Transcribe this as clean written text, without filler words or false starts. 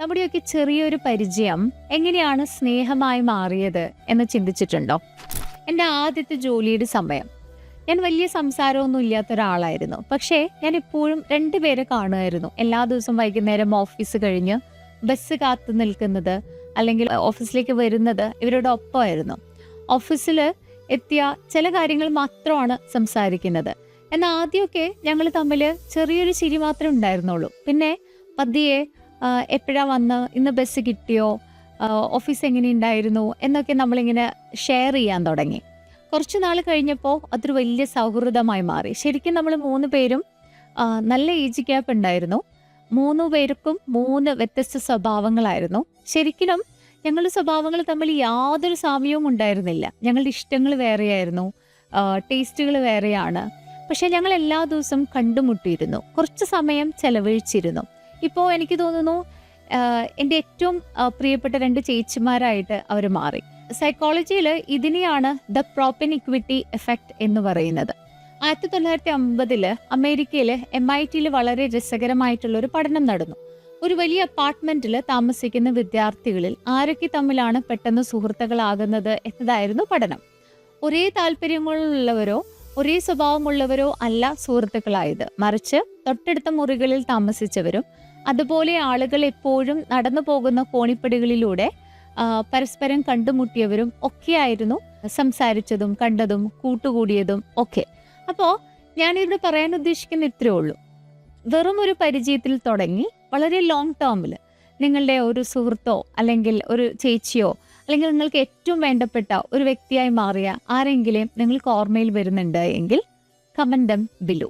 നമ്മുടെയൊക്കെ ചെറിയൊരു പരിചയം എങ്ങനെയാണ് സ്നേഹമായി മാറിയത് എന്ന് ചിന്തിച്ചിട്ടുണ്ടോ? എൻ്റെ ആദ്യത്തെ ജോലിയുടെ സമയം ഞാൻ വലിയ സംസാരമൊന്നും ഇല്ലാത്ത ഒരാളായിരുന്നു. പക്ഷേ ഞാൻ എപ്പോഴും രണ്ടുപേരെ കാണുമായിരുന്നു. എല്ലാ ദിവസവും വൈകുന്നേരം ഓഫീസ് കഴിഞ്ഞ് ബസ് കാത്തു നിൽക്കുന്നത് അല്ലെങ്കിൽ ഓഫീസിലേക്ക് വരുന്നത് ഇവരുടെ ഒപ്പമായിരുന്നു. ഓഫീസിൽ എത്തിയ ചില കാര്യങ്ങൾ മാത്രമാണ് സംസാരിക്കുന്നത്. എന്നാൽ ആദ്യമൊക്കെ ഞങ്ങൾ തമ്മിൽ ചെറിയൊരു ചിരി മാത്രമേ ഉണ്ടായിരുന്നുള്ളൂ. പിന്നെ പതിയെ എപ്പോഴാ വന്ന്, ഇന്ന് ബസ് കിട്ടിയോ, ഓഫീസ് എങ്ങനെയുണ്ടായിരുന്നു എന്നൊക്കെ നമ്മളിങ്ങനെ ഷെയർ ചെയ്യാൻ തുടങ്ങി. കുറച്ച് നാൾ കഴിഞ്ഞപ്പോൾ അതൊരു വലിയ സൗഹൃദമായി മാറി. ശരിക്കും നമ്മൾ 3 പേരും നല്ല ഏജ് ഗ്യാപ്പ് ഉണ്ടായിരുന്നു. 3 പേർക്കും 3 വ്യത്യസ്ത സ്വഭാവങ്ങളായിരുന്നു. ശരിക്കും ഞങ്ങളുടെ സ്വഭാവങ്ങൾ തമ്മിൽ യാതൊരു സാമ്യവും ഉണ്ടായിരുന്നില്ല. ഞങ്ങളുടെ ഇഷ്ടങ്ങൾ വേറെയായിരുന്നു, ടേസ്റ്റുകൾ വേറെയാണ്. പക്ഷെ ഞങ്ങൾ എല്ലാ ദിവസവും കണ്ടുമുട്ടിയിരുന്നു, കുറച്ച് സമയം ചെലവഴിച്ചിരുന്നു. ഇപ്പോൾ എനിക്ക് തോന്നുന്നു എൻ്റെ ഏറ്റവും പ്രിയപ്പെട്ട 2 ചേച്ചിമാരായിട്ട് അവർ മാറി. സൈക്കോളജിയിൽ ഇതിനെയാണ് ദ പ്രോപ്പനിക്വിറ്റി എഫക്റ്റ് എന്ന് പറയുന്നത്. 1950 അമേരിക്കയിൽ MIT വളരെ രസകരമായിട്ടുള്ള ഒരു പഠനം നടന്നു. ഒരു വലിയ അപ്പാർട്ട്മെന്റിൽ താമസിക്കുന്ന വിദ്യാർത്ഥികളിൽ ആരൊക്കെ തമ്മിലാണ് പെട്ടെന്ന് സുഹൃത്തുക്കളാകുന്നത് എന്നതായിരുന്നു പഠനം. ഒരേ താല്പര്യങ്ങളുള്ളവരോ ഒരേ സ്വഭാവമുള്ളവരോ അല്ല സുഹൃത്തുക്കളായത്, മറിച്ച് തൊട്ടടുത്ത മുറികളിൽ താമസിച്ചവരും അതുപോലെ ആളുകൾ എപ്പോഴും നടന്നു പോകുന്ന കോണിപ്പടികളിലൂടെ പരസ്പരം കണ്ടുമുട്ടിയവരും ഒക്കെയായിരുന്നു സംസാരിച്ചതും കണ്ടതും കൂട്ടുകൂടിയതും ഒക്കെ. അപ്പോൾ ഞാനിവിടെ പറയാൻ ഉദ്ദേശിക്കുന്ന ഇത്രയേ ഉള്ളൂ. വെറും ഒരു പരിചയത്തിൽ തുടങ്ങി വളരെ ലോങ് ടേമിൽ നിങ്ങളുടെ ഒരു സുഹൃത്തോ അല്ലെങ്കിൽ ഒരു ചേച്ചിയോ അല്ലെങ്കിൽ നിങ്ങൾക്ക് ഏറ്റവും വേണ്ടപ്പെട്ട ഒരു വ്യക്തിയായി മാറിയ ആരെങ്കിലും നിങ്ങൾക്ക് ഓർമ്മയിൽ വരുന്നുണ്ട് എങ്കിൽ കമന്റ് ദം ബിലോ.